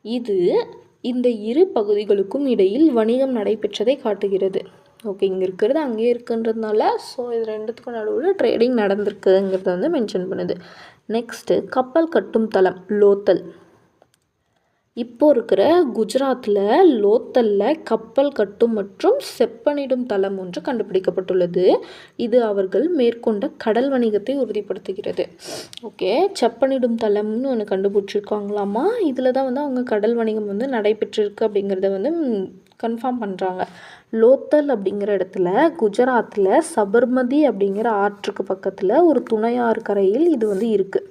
இது இந்த இரு பகுதிகளுக்கும் இடையில் வணிகம் நடைபெற்றதை காட்டுகிறது. ஓகே, இங்கே இருக்கிறது அங்கேயே இருக்குன்றதுனால ஸோ இது ரெண்டுத்துக்கும் நடுவில் ட்ரேடிங் நடந்திருக்குங்கிறத வந்து மென்ஷன் பண்ணுது. நெக்ஸ்ட்டு, கப்பல் கட்டும் தளம் லோத்தல். இப்போ இருக்கிற குஜராத்தில் லோத்தலில் கப்பல் கட்டும் மற்றும் செப்பனிடும் தளம் ஒன்று கண்டுபிடிக்கப்பட்டுள்ளது. இது அவர்கள் மேற்கொண்ட கடல் வணிகத்தை உறுதிப்படுத்துகிறது. ஓகே, செப்பனிடும் தளம்னு ஒன்று கண்டுபிடிச்சிருக்காங்களாமா. இதில் தான் வந்து அவங்க கடல் வணிகம் வந்து நடைபெற்றிருக்கு அப்படிங்கிறத வந்து கன்ஃபார்ம் பண்ணுறாங்க. லோத்தல் அப்படிங்கிற இடத்துல குஜராத்தில் சபர்மதி அப்படிங்கிற ஆற்றுக்கு பக்கத்தில் ஒரு துணையாறு கரையில் இது வந்து இருக்குது.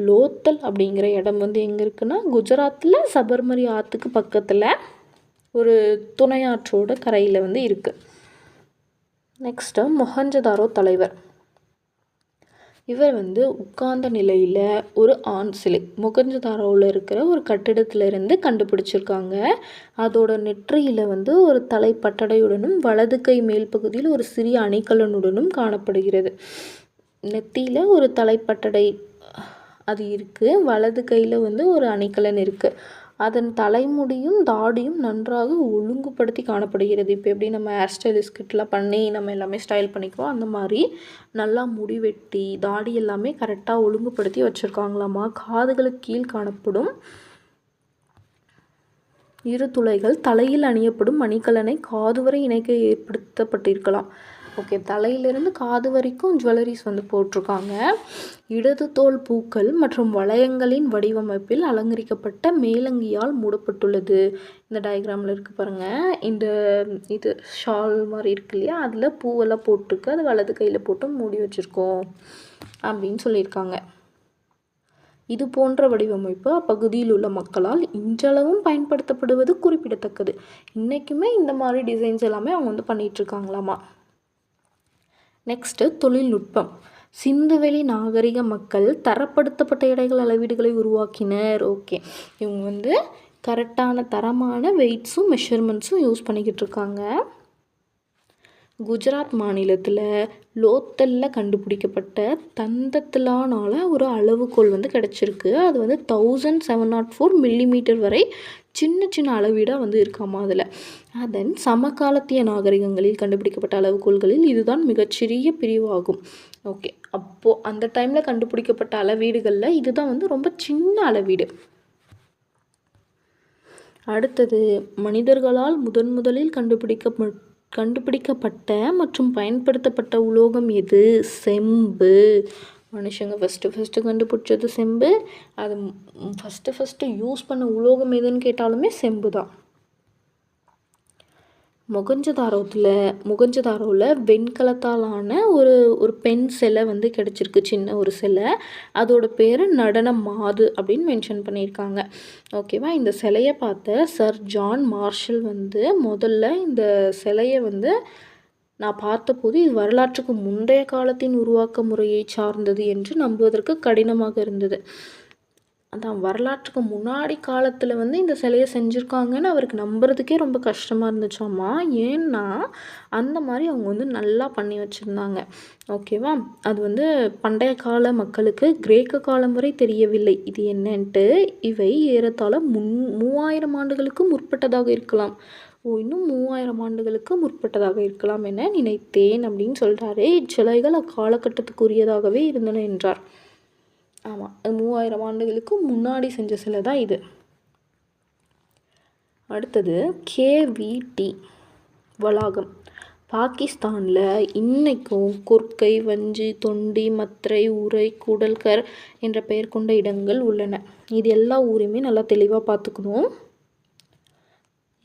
லோத்தல் அப்படிங்கிற இடம் வந்து எங்கே இருக்குன்னா குஜராத்தில் சபர்மதி ஆற்றுக்கு பக்கத்தில் ஒரு துணையாற்றோட கரையில் வந்து இருக்குது. நெக்ஸ்ட்டு, மொஹஞ்சதாரோ தலைவர். இவர் வந்து உட்கார்ந்த நிலையில் ஒரு ஆண் சிலை மொஹஞ்சதாரோவில் இருக்கிற ஒரு கட்டிடத்திலிருந்து கண்டுபிடிச்சிருக்காங்க. அதோட நெற்றியில் வந்து ஒரு தலைப்பட்டடையுடனும் வலது கை மேல் பகுதியில் ஒரு சிறிய அணிகலனுடனும் காணப்படுகிறது. நெத்தியில் ஒரு தலைப்பட்டடை அது இருக்குது, வலது கையில் வந்து ஒரு அணிகலன் இருக்குது. அதன் தலைமுடியும் தாடியும் நன்றாக ஒழுங்குபடுத்தி காணப்படுகிறது. இப்போ எப்படி நம்ம ஹேர் ஸ்டைலிஸ்ட் கிட்டலாம் பண்ணி நம்ம எல்லாமே ஸ்டைல் பண்ணிக்குவோம், அந்த மாதிரி நல்லா முடி வெட்டி தாடி எல்லாமே கரெக்டாக ஒழுங்குபடுத்தி வச்சுருக்காங்களாமா. காதுகளுக்கு கீழ் காணப்படும் இரு துளைகள் தலையில் அணியப்படும் அணிகலனை காது வரை இணைக்க ஏற்படுத்தப்பட்டிருக்கலாம். ஓகே, தலையிலிருந்து காது வரைக்கும் ஜுவல்லரிஸ் வந்து போட்டிருக்காங்க. இடது தோல் பூக்கள் மற்றும் வளையங்களின் வடிவமைப்பில் அலங்கரிக்கப்பட்ட மேலங்கியால் மூடப்பட்டுள்ளது. இந்த டயக்ராமில் இருக்குது பாருங்கள். இந்த இது ஷால் மாதிரி இருக்கு இல்லையா, அதில் பூவெல்லாம் போட்டிருக்கு. அது வலது கையில் போட்டு மூடி வச்சுருக்கோம் அப்படின்னு சொல்லியிருக்காங்க. இது போன்ற வடிவமைப்பு அப்பகுதியில் உள்ள மக்களால் இன்றளவும் பயன்படுத்தப்படுவது குறிப்பிடத்தக்கது. இன்றைக்குமே இந்த மாதிரி டிசைன்ஸ் எல்லாமே அவங்க வந்து பண்ணிகிட்ருக்காங்களாமா. நெக்ஸ்ட்டு, தொழில்நுட்பம். சிந்துவெளி நாகரிக மக்கள் தரப்படுத்தப்பட்ட எடைகள் அளவீடுகளை உருவாக்கினர். ஓகே, இவங்க வந்து கரெக்டான தரமான வெயிட்ஸும் மெஷர்மெண்ட்ஸும் யூஸ் பண்ணிக்கிட்டு இருக்காங்க. குஜராத் மாநிலத்தில் லோத்தலில் கண்டுபிடிக்கப்பட்ட தந்தத்திலானால ஒரு அளவுகோல் வந்து கிடச்சிருக்கு. அது வந்து 1704 மில்லிமீட்டர் வரை சின்ன சின்ன அளவீடாக வந்து இருக்காமா. அதில் அதன் சமகாலத்திய நாகரிகங்களில் கண்டுபிடிக்கப்பட்ட அளவுகோல்களில் இதுதான் மிகச்சிறிய பிரிவாகும். ஓகே, அப்போது அந்த டைமில் கண்டுபிடிக்கப்பட்ட அளவீடுகளில் இதுதான் வந்து ரொம்ப சின்ன அளவீடு. அடுத்தது மனிதர்களால் முதலில் கண்டுபிடிக்கப்பட்ட மற்றும் பயன்படுத்தப்பட்ட உலோகம் எது? செம்பு. மனுஷங்க ஃபஸ்ட்டு கண்டுபிடிச்சது செம்பு. அது ஃபஸ்ட்டு யூஸ் பண்ண உலோகம் எதுன்னு கேட்டாலுமே செம்பு தான். மொகஞ்சதாரோவில் வெண்கலத்தாலான ஒரு பெண் சிலை வந்து கிடச்சிருக்கு, சின்ன ஒரு சிலை. அதோட பேர் நடன மாது அப்படின்னு மென்ஷன் பண்ணியிருக்காங்க. ஓகேவா? இந்த சிலையை பார்த்த சர் ஜான் மார்ஷல் வந்து முதல்ல இந்த சிலையை வந்து நான் பார்த்தபோது இது வரலாற்றுக்கு முந்தைய காலத்தின் உருவாக்க முறையை சார்ந்தது என்று நம்புவதற்கு கடினமாக இருந்தது. அதான் வரலாற்றுக்கு முன்னாடி காலத்தில் வந்து இந்த சிலையை செஞ்சுருக்காங்கன்னு அவருக்கு நம்புறதுக்கே ரொம்ப கஷ்டமாக இருந்துச்சாமா. ஏன்னா அந்த மாதிரி அவங்க வந்து நல்லா பண்ணி வச்சுருந்தாங்க. ஓகேவா? அது வந்து பண்டைய கால மக்களுக்கு கிரேக்க காலம் வரை தெரியவில்லை இது என்னன்ட்டு. இவை ஏறத்தாழ 3000 ஆண்டுகளுக்கு முற்பட்டதாக இருக்கலாம். இன்னும் 3000 ஆண்டுகளுக்கு முற்பட்டதாக இருக்கலாம் என நினைத்தேன் அப்படின்னு சொல்கிறாரு. இச்சிலைகள் அக்காலகட்டத்துக்குரியதாகவே இருந்தன என்றார். ஆமாம், அது 3000 ஆண்டுகளுக்கு முன்னாடி செஞ்ச சிலை தான் இது. அடுத்தது கேவிடி வளாகம். பாகிஸ்தானில் இன்றைக்கும் கொர்க்கை, வஞ்சி, தொண்டி, மத்ரை, உரை, கூடல்கர் என்ற பெயர் கொண்ட இடங்கள் உள்ளன. இது எல்லா ஊரையுமே நல்லா தெளிவாக பார்த்துக்கணும்.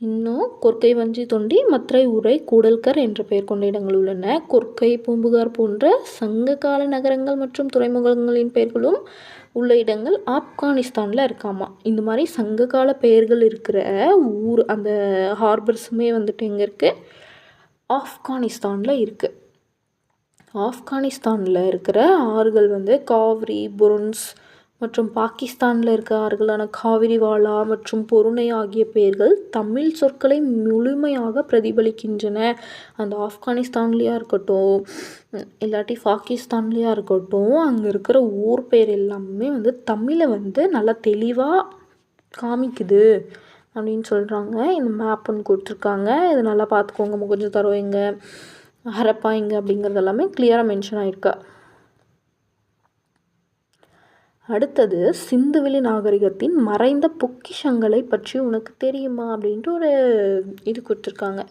இன்னும் கொர்க்கை, வஞ்சி, தொண்டி, மத்ரை, உரை, கூடல்கர் என்ற பெயர் கொண்ட இடங்கள் உள்ளன. கொர்க்கை, பூம்புகார் போன்ற சங்ககால நகரங்கள் மற்றும் துறைமுகங்களின் பெயர்களும் உள்ள இடங்கள் ஆப்கானிஸ்தானில் இருக்காமா. இந்த மாதிரி சங்ககால பெயர்கள் இருக்கிற ஊர் அந்த ஹார்பர்ஸுமே வந்துட்டு எங்கே இருக்குது? ஆப்கானிஸ்தானில் இருக்குது. ஆப்கானிஸ்தானில் இருக்கிற ஆறுகள் வந்து காவிரி, புருன்ஸ் மற்றும் பாகிஸ்தானில் இருக்க ஆறுகளான காவிரிவாலா மற்றும் பொருணை ஆகிய பெயர்கள் தமிழ் சொற்களை முழுமையாக பிரதிபலிக்கின்றன. அந்த ஆப்கானிஸ்தான்லேயா இருக்கட்டும் இல்லாட்டி பாகிஸ்தான்லேயா இருக்கட்டும், அங்கே இருக்கிற ஊர் பெயர் எல்லாமே வந்து தமிழை வந்து நல்லா தெளிவாக காமிக்குது அப்படின்னு சொல்கிறாங்க. இந்த மேப் ஒன்று கொடுத்துருக்காங்க, இதை நல்லா பார்த்துக்கோங்க. மொகஞ்சதாரோ எங்கே, ஹரப்பா எங்கே அப்படிங்கிறது எல்லாமே கிளியராக மென்ஷன் ஆகிருக்கா. அடுத்தது சிந்துவெளி நாகரிகத்தின் மறைந்த பொக்கிஷங்களை பற்றி உனக்கு தெரியுமா அப்படின்ட்டு ஒரு இது கொடுத்துருக்காங்க.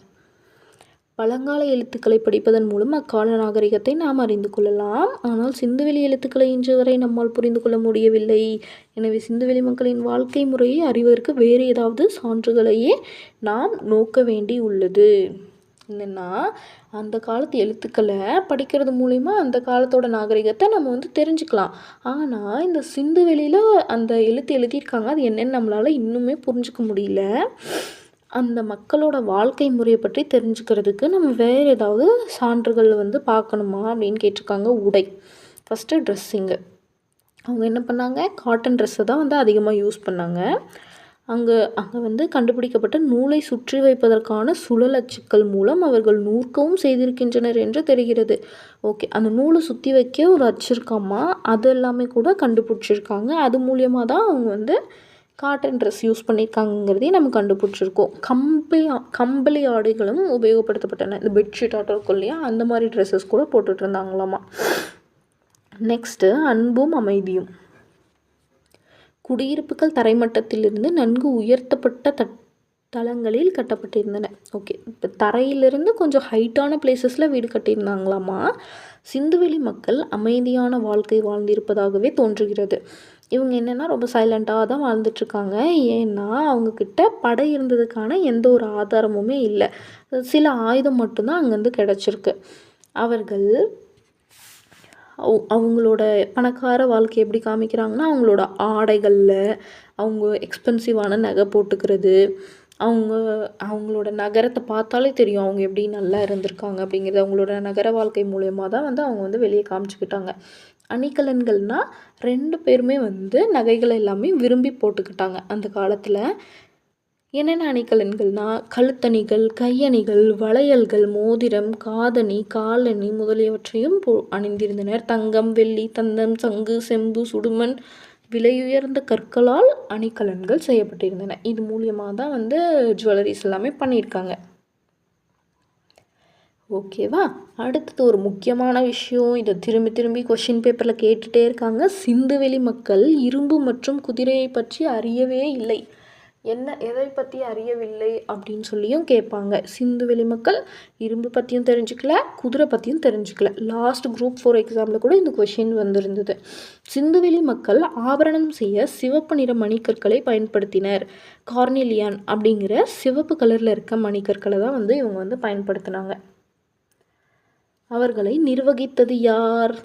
பழங்கால எழுத்துக்களை படிப்பதன் மூலம் அக்கால நாகரிகத்தை நாம் அறிந்து கொள்ளலாம். ஆனால் சிந்துவெளி எழுத்துக்களை இன்று வரை நம்மால் புரிந்து கொள்ள முடியவில்லை. எனவே சிந்துவெளி மக்களின் வாழ்க்கை முறையை அறிவதற்கு வேறு ஏதாவது சான்றுகளையே நாம் நோக்க வேண்டி உள்ளது. என்னென்னா அந்த காலத்து எழுத்துக்களை படிக்கிறது மூலிமா அந்த காலத்தோட நாகரிகத்தை நம்ம வந்து தெரிஞ்சுக்கலாம். ஆனால் இந்த சிந்துவெளியில் அந்த எழுதியிருக்காங்க, அது என்னென்னு நம்மளால் இன்னுமே புரிஞ்சுக்க முடியல. அந்த மக்களோட வாழ்க்கை முறையை பற்றி தெரிஞ்சுக்கிறதுக்கு நம்ம வேறு ஏதாவது சான்றுகள் வந்து பார்க்கணுமா அப்படின்னு கேட்டிருக்காங்க. உடை ஃபஸ்ட்டு ட்ரெஸ்ஸிங்கு. அவங்க என்ன பண்ணாங்க? காட்டன் ட்ரெஸ்ஸை தான் வந்து அதிகமாக யூஸ் பண்ணாங்க. அங்கே வந்து கண்டுபிடிக்கப்பட்ட நூலை சுற்றி வைப்பதற்கான சுழல் அச்சுக்கள் மூலம் அவர்கள் நூற்கவும் செய்திருக்கின்றனர் என்று தெரிகிறது. ஓகே, அந்த நூலை சுற்றி வைக்க ஒரு அச்சு இருக்காமா, அது எல்லாமே கூட கண்டுபிடிச்சிருக்காங்க. அது மூலியமாக தான் அவங்க வந்து காட்டன் ட்ரெஸ் யூஸ் பண்ணியிருக்காங்கிறதையும் நம்ம கண்டுபிடிச்சிருக்கோம். கம்பளி ஆடைகளும் உபயோகப்படுத்தப்பட்டன. இந்த பெட்ஷீட் ஆட்டம் இருக்கும் இல்லையா, அந்த மாதிரி ட்ரெஸ்ஸஸ் கூட போட்டுட்டு இருந்தாங்களாமா. நெக்ஸ்ட்டு அன்பும் அமைதியும். குடியிருப்புகள் தரைமட்டத்திலிருந்து நன்கு உயர்த்தப்பட்ட தளங்களில் கட்டப்பட்டிருந்தன. ஓகே, இப்போ தரையிலிருந்து கொஞ்சம் ஹைட்டான பிளேசஸில் வீடு கட்டியிருந்தாங்களாமா. சிந்துவெளி மக்கள் அமைதியான வாழ்க்கை வாழ்ந்திருப்பதாகவே தோன்றுகிறது. இவங்க என்னென்னா ரொம்ப சைலண்ட்டாக தான் வாழ்ந்துட்டுருக்காங்க. ஏன்னா அவங்கக்கிட்ட படை இருந்ததுக்கான எந்த ஒரு ஆதாரமுமே இல்லை. சில ஆயுதம் மட்டும்தான் அங்கேருந்து கிடச்சிருக்கு. அவர்கள் அவங்களோட பணக்கார வாழ்க்கை எப்படி காமிக்கிறாங்கன்னா, அவங்களோட ஆடைகளில் அவங்க எக்ஸ்பென்சிவான நகை போட்டுக்கிறது, அவங்களோட நகரத்தை பார்த்தாலே தெரியும் அவங்க எப்படி நல்லா இருந்திருக்காங்க அப்படிங்கிறது. அவங்களோட நகர வாழ்க்கை மூலயமா தான் வந்து அவங்க வந்து வெளியே காமிச்சிக்கிட்டாங்க. அணிகலன்கள்னால் 2 பேருமே வந்து நகைகள் எல்லாமே விரும்பி போட்டுக்கிட்டாங்க அந்த காலத்தில். என்னென்ன அணிகலன்கள்னால் கழுத்தணிகள், கையணிகள், வளையல்கள், மோதிரம், காதணி, காலணி முதலியவற்றையும் அணிந்திருந்தனர். தங்கம், வெள்ளி, தந்தம், சங்கு, செம்பு, சுடுமண், விலையுயர்ந்த கற்களால் அணிகலன்கள் செய்யப்பட்டிருந்தன. இது மூலியமாக தான் வந்து ஜுவல்லரிஸ் எல்லாமே பண்ணியிருக்காங்க. ஓகேவா? அடுத்தது ஒரு முக்கியமான விஷயம், இதை திரும்பி கொஷின் பேப்பரில் கேட்டுகிட்டே இருக்காங்க. சிந்துவெளி மக்கள் இரும்பு மற்றும் குதிரையை பற்றி அறியவே இல்லை. எதை பற்றி அறியவில்லை அப்படின்னு சொல்லியும் கேட்பாங்க. சிந்துவெளி மக்கள் இரும்பு பற்றியும் தெரிஞ்சுக்கல, குதிரை பற்றியும் தெரிஞ்சுக்கல. லாஸ்ட் குரூப் 4 எக்ஸாமில் கூட இந்த கொஷின் வந்திருந்தது. சிந்துவெளி மக்கள் ஆபரணம் செய்ய சிவப்பு நிற மணிக்கற்களை பயன்படுத்தினர். கார்னிலியான் அப்படிங்கிற சிவப்பு கலரில் இருக்க மணிக்கற்களை தான் இவங்க பயன்படுத்தினாங்க. அவர்களை நிர்வகித்தது யார்?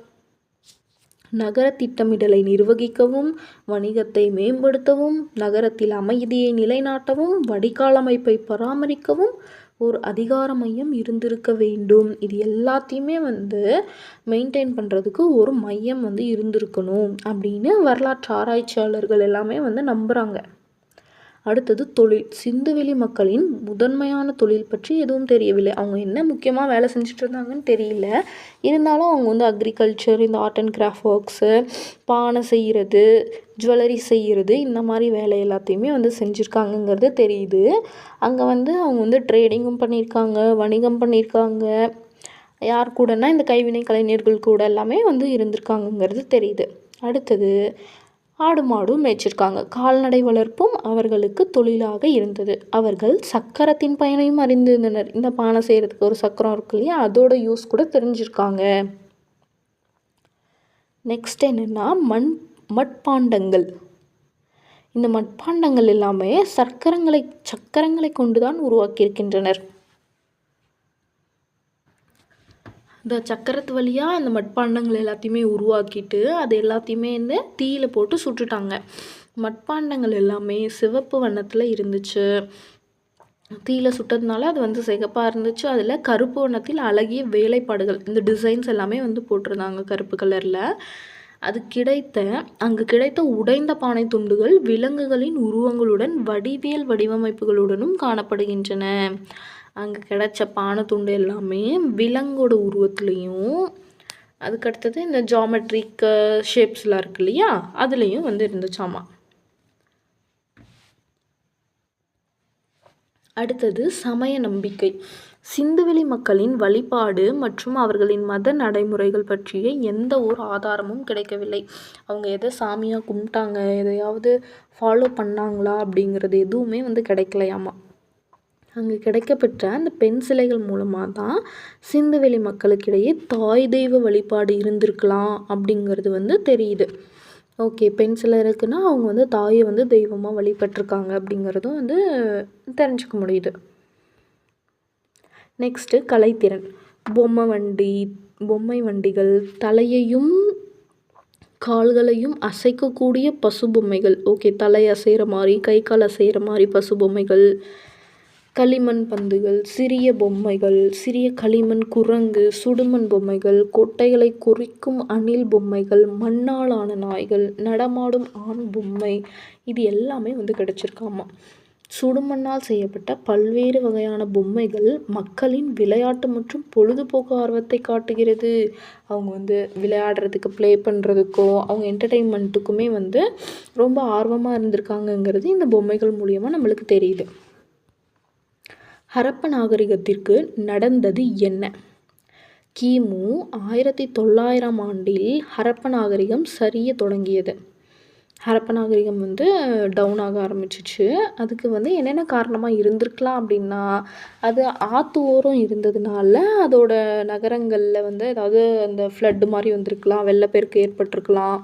நகர திட்டமிடலை நிர்வகிக்கவும், வணிகத்தை மேம்படுத்தவும், நகரத்தில் அமைதியை நிலைநாட்டவும், வடிகால் அமைப்பை பராமரிக்கவும் ஒரு அதிகார மையம் இருந்திருக்க வேண்டும். இது எல்லாத்தையுமே மெயின்டைன் பண்ணுறதுக்கு ஒரு மையம் இருந்திருக்கணும் அப்படின்னு வரலாற்று ஆராய்ச்சியாளர்கள் எல்லாமே நம்புகிறாங்க. அடுத்தது தொழில். சிந்துவெளி மக்களின் முதன்மையான தொழில் பற்றி எதுவும் தெரியவில்லை. அவங்க என்ன முக்கியமாக வேலை செஞ்சுட்டு இருந்தாங்கன்னு தெரியல. இருந்தாலும் அவங்க அக்ரிகல்ச்சர், இந்த ஆர்ட் அண்ட் கிராஃப்ட் ஒர்க்ஸு, பானை செய்கிறது, ஜுவல்லரி செய்கிறது, இந்த மாதிரி வேலை எல்லாத்தையுமே செஞ்சுருக்காங்கங்கிறது தெரியுது. அங்கே அவங்க ட்ரேடிங்கும் பண்ணியிருக்காங்க, வணிகம் பண்ணியிருக்காங்க. யார் கூடனா இந்த கைவினை கலைஞர்கள் கூட எல்லாமே இருந்திருக்காங்கங்கிறது தெரியுது. அடுத்தது ஆடு மாடும் மேய்ச்சிருக்காங்க. கால்நடை வளர்ப்பும் அவர்களுக்கு தொழிலாக இருந்தது. அவர்கள் சக்கரத்தின் பயனையும் அறிந்திருந்தனர். இந்த பானை செய்கிறதுக்கு ஒரு சக்கரம் இருக்கு இல்லையா, அதோட யூஸ் கூட தெரிஞ்சிருக்காங்க. நெக்ஸ்ட் என்னென்னா மட்பாண்டங்கள். இந்த மட்பாண்டங்கள் எல்லாமே சக்கரங்களை கொண்டு தான் உருவாக்கியிருக்கின்றனர். இந்த சக்கரத்து வழியாக அந்த மட்பாண்டங்கள் எல்லாத்தையுமே உருவாக்கிட்டு அது எல்லாத்தையுமே தீயில் போட்டு சுட்டுட்டாங்க. மட்பாண்டங்கள் எல்லாமே சிவப்பு வண்ணத்தில் இருந்துச்சு. தீயில் சுட்டதுனால அது சிகப்பாக இருந்துச்சு. அதில் கருப்பு வண்ணத்தில் அழகிய வேலைப்பாடுகள், இந்த டிசைன்ஸ் எல்லாமே போட்டிருந்தாங்க கருப்பு கலரில். அங்கு கிடைத்த உடைந்த பானை துண்டுகள் விலங்குகளின் உருவங்களுடன் வடிவியல் வடிவமைப்புகளுடனும் காணப்படுகின்றன. அங்கே கிடைச்ச பானை துண்டு எல்லாமே விலங்கோட உருவத்துலேயும், அதுக்கடுத்தது இந்த ஜாமெட்ரிக் ஷேப்ஸ்லாம் இருக்கு இல்லையா, அதுலேயும் இருந்துச்சாமா. அடுத்தது சமய நம்பிக்கை. சிந்துவெளி மக்களின் வழிபாடு மற்றும் அவர்களின் மத நடைமுறைகள் பற்றிய எந்த ஒரு ஆதாரமும் கிடைக்கவில்லை. அவங்க எதை சாமியாக கும்பிட்டாங்க, எதையாவது ஃபாலோ பண்ணாங்களா அப்படிங்கிறது எதுவுமே கிடைக்கலையாமா. அங்கே கிடைக்கப்பெற்ற அந்த பெண் சிலைகள் மூலமாக தான் சிந்துவெளி மக்களுக்கிடையே தாய் தெய்வ வழிபாடு இருந்திருக்கலாம் அப்படிங்கிறது தெரியுது. ஓகே, பெண் சிலை இருக்குன்னா அவங்க தாயை தெய்வமாக வழிபட்டிருக்காங்க அப்படிங்கிறதும் தெரிஞ்சுக்க முடியுது. நெக்ஸ்ட்டு கலைத்திறன். பொம்மை வண்டிகள், தலையையும் கால்களையும் அசைக்கக்கூடிய பசு பொம்மைகள். ஓகே, தலை அசைகிற மாதிரி, கை கால் அசைகிற மாதிரி பசு பொம்மைகள், களிமண் பந்துகள், சிறிய பொம்மைகள், சிறிய களிமண் குரங்கு, சுடுமண் பொம்மைகள், கொட்டைகளை குறிக்கும் அணில் பொம்மைகள், மண்ணால் ஆன நாய்கள், நடமாடும் ஆண் பொம்மை, இது எல்லாமே கிடச்சிருக்காமா. சுடுமண்ணால் செய்யப்பட்ட பல்வேறு வகையான பொம்மைகள் மக்களின் விளையாட்டு மற்றும் பொழுதுபோக்கு ஆர்வத்தை காட்டுகிறது. அவங்க விளையாடுறதுக்கு, ப்ளே பண்ணுறதுக்கோ, அவங்க என்டர்டெயின்மெண்ட்டுக்குமே ரொம்ப ஆர்வமாக இருந்திருக்காங்கங்கிறது இந்த பொம்மைகள் மூலியமாக நம்மளுக்கு தெரியுது. ஹரப்ப நாகரிகத்திற்கு நடந்தது என்ன? கிமு 1900 ஆண்டில் ஹரப்ப நாகரிகம் சரிய தொடங்கியது. ஹரப்ப நாகரிகம் டவுன் ஆக ஆரம்பிச்சிச்சு. அதுக்கு என்னென்ன காரணமாக இருந்திருக்கலாம் அப்படின்னா, அது ஆற்று ஓரம் இருந்ததுனால அதோட நகரங்களில் ஏதாவது அந்த ஃப்ளட்டு மாதிரி வந்திருக்கலாம், வெள்ளப்பெருக்கு ஏற்பட்டிருக்கலாம்.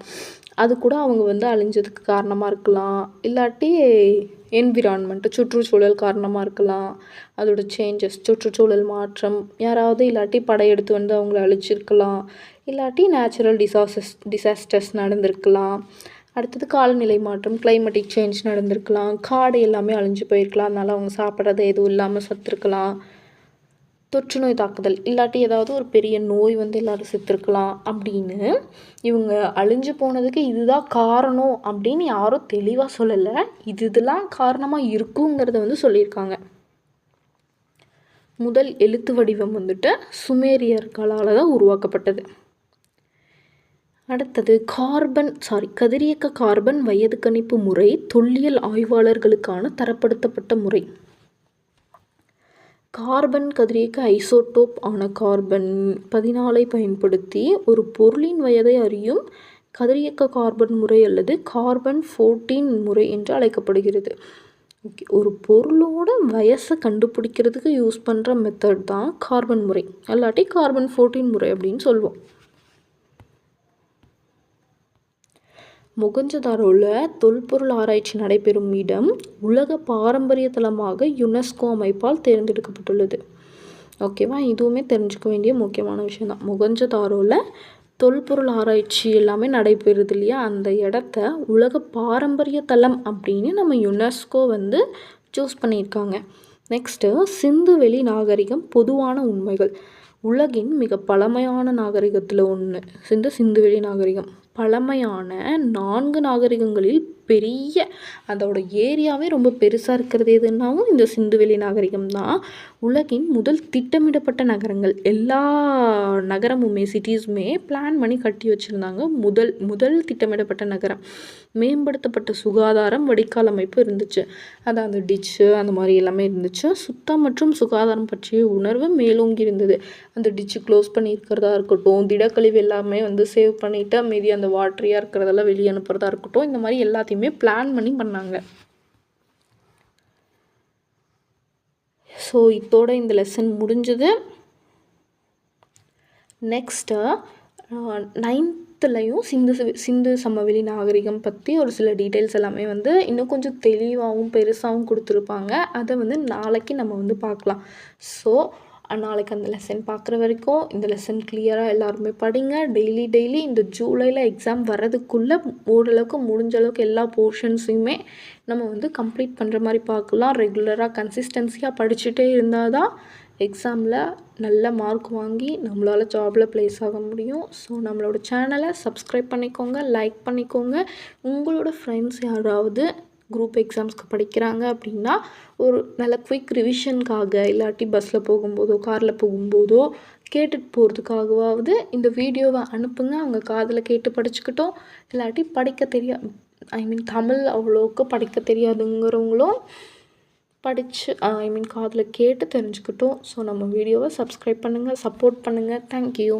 அது கூட அவங்க அழிஞ்சதுக்கு காரணமாக இருக்கலாம். இல்லாட்டி என்விரான்மெண்ட், சுற்றுச்சூழல் காரணமாக இருக்கலாம். அதோட சேஞ்சஸ், சுற்றுச்சூழல் மாற்றம், யாராவது இல்லாட்டி படையெடுத்து அவங்கள அழிச்சிருக்கலாம். இல்லாட்டி நேச்சுரல் டிசாஸ்டர்ஸ் நடந்திருக்கலாம். அடுத்தது காலநிலை மாற்றம், கிளைமேட்டிக் சேஞ்ச் நடந்திருக்கலாம். காடு எல்லாமே அழிஞ்சு போயிருக்கலாம். அதனால் அவங்க சாப்பிட்றது எதுவும் இல்லாமல் சத்துருக்கலாம். தொற்று நோய் தாக்குதல், இல்லாட்டி ஏதாவது ஒரு பெரிய நோய் எல்லோரும் செத்துருக்கலாம். அப்படின்னு இவங்க அழிஞ்சு போனதுக்கு இதுதான் காரணம் அப்படின்னு யாரும் தெளிவாக சொல்லலை. இதெல்லாம் காரணமாக இருக்குங்கிறத சொல்லியிருக்காங்க. முதல் எழுத்து வடிவம் சுமேரியர்களால் தான் உருவாக்கப்பட்டது. அடுத்தது கதிரியக்க கார்பன் வயது கணிப்பு முறை தொல்லியல் ஆய்வாளர்களுக்கான தரப்படுத்தப்பட்ட முறை. கார்பன் கதிரியக்க ஐசோடோப் ஆன கார்பன் 14 பயன்படுத்தி ஒரு பொருளின் வயதை அறியும் கதிரியக்க கார்பன் முறை அல்லது கார்பன் 14 முறை என்று அழைக்கப்படுகிறது. ஓகே, ஒரு பொருளோட வயசை கண்டுபிடிக்கிறதுக்கு யூஸ் பண்ணுற மெத்தட் தான் கார்பன் முறை, இல்லாட்டி கார்பன் 14 முறை அப்படின்னு சொல்லுவோம். மொகஞ்சதாரோவில் தொல்பொருள் ஆராய்ச்சி நடைபெறும் இடம் உலக பாரம்பரிய தலமாக யுனெஸ்கோ அமைப்பால் தேர்ந்தெடுக்கப்பட்டுள்ளது. ஓகேவா, இதுவுமே தெரிஞ்சுக்க வேண்டிய முக்கியமான விஷயம் தான். மொகஞ்சதாரோவில் தொல்பொருள் ஆராய்ச்சி எல்லாமே நடைபெறுது இல்லையா, அந்த இடத்த உலக பாரம்பரிய தலம் அப்படின்னு நம்ம யுனெஸ்கோ வந்து சூஸ் பண்ணியிருக்காங்க. நெக்ஸ்ட்டு, சிந்துவெளி நாகரிகம் பொதுவான உண்மைகள். உலகின் மிக பழமையான நாகரிகத்தில் ஒன்று சிந்துவெளி நாகரிகம். பழமையான 4 நாகரிகங்களில் பெரிய அதோட ஏரியாவே ரொம்ப பெருசாக இருக்கிறது எதுனாவும் இந்த சிந்துவெளி நாகரிகம் தான். உலகின் முதல் திட்டமிடப்பட்ட நகரங்கள். எல்லா நகரமுமே சிட்டிஸுமே பிளான் பண்ணி கட்டி வச்சுருந்தாங்க. முதல் திட்டமிடப்பட்ட நகரம். மேம்படுத்தப்பட்ட சுகாதாரம் வடிகால் அமைப்பு இருந்துச்சு. அதான் அந்த டிச்சு அந்த மாதிரி எல்லாமே இருந்துச்சு. சுத்தம் மற்றும் சுகாதாரம் பற்றிய உணர்வு மேலோங்கி இருந்தது. அந்த டிச்சு க்ளோஸ் பண்ணியிருக்கிறதா இருக்கட்டும், திடக்கழிவு எல்லாமே வந்து சேவ் பண்ணிவிட்டு மீதி அந்த வாட்டரியாக இருக்கிறதெல்லாம் வெளியே அனுப்புறதா இருக்கட்டும், இந்த மாதிரி எல்லாத்தையுமே பிளான் பண்ணி பண்ணாங்க. ஸோ இதோட இந்த லெசன் முடிஞ்சது. நெக்ஸ்ட்டு 9th சிந்து சமவெளி நாகரிகம் பற்றி ஒரு சில டீட்டெயில்ஸ் எல்லாமே வந்து இன்னும் கொஞ்சம் தெளிவாகவும் பெருசாகவும் கொடுத்துருப்பாங்க. அதை வந்து நாளைக்கு நம்ம வந்து பார்க்கலாம். ஸோ நாளைக்கு அந்த லெசன் பார்க்குற வரைக்கும் இந்த லெசன் கிளியராக எல்லாருமே படிங்க. டெய்லி இந்த ஜூலையில் எக்ஸாம் வர்றதுக்குள்ளே ஓரளவுக்கு முடிஞ்ச அளவுக்கு எல்லா போர்ஷன்ஸையுமே நம்ம வந்து கம்ப்ளீட் பண்ணுற மாதிரி பார்க்கலாம். ரெகுலராக கன்சிஸ்டன்சியாக படிச்சுட்டே இருந்தால் தான் எக்ஸாமில் நல்ல மார்க் வாங்கி நம்மளால் ஜாபில் ப்ளேஸ் ஆக முடியும். ஸோ நம்மளோட சேனலை சப்ஸ்கிரைப் பண்ணிக்கோங்க, லைக் பண்ணிக்கோங்க. உங்களோட ஃப்ரெண்ட்ஸ் யாராவது குரூப் எக்ஸாம்ஸ்க்கு படிக்கிறாங்க அப்படின்னா ஒரு நல்ல குயிக் ரிவிஷனுக்காக, இல்லாட்டி பஸ்ஸில் போகும்போதோ காரில் போகும்போதோ கேட்டுட்டு போகிறதுக்காகவாவது இந்த வீடியோவை அனுப்புங்க. அவங்க காதில் கேட்டு படிச்சுக்கிட்டோம். இல்லாட்டி தமிழ் அவ்வளோக்கு படிக்க தெரியாதுங்கிறவங்களும் படித்து காதில் கேட்டு தெரிஞ்சுக்கிட்டோம். ஸோ நம்ம வீடியோவை சப்ஸ்கிரைப் பண்ணுங்கள், சப்போர்ட் பண்ணுங்கள். தேங்க்யூ.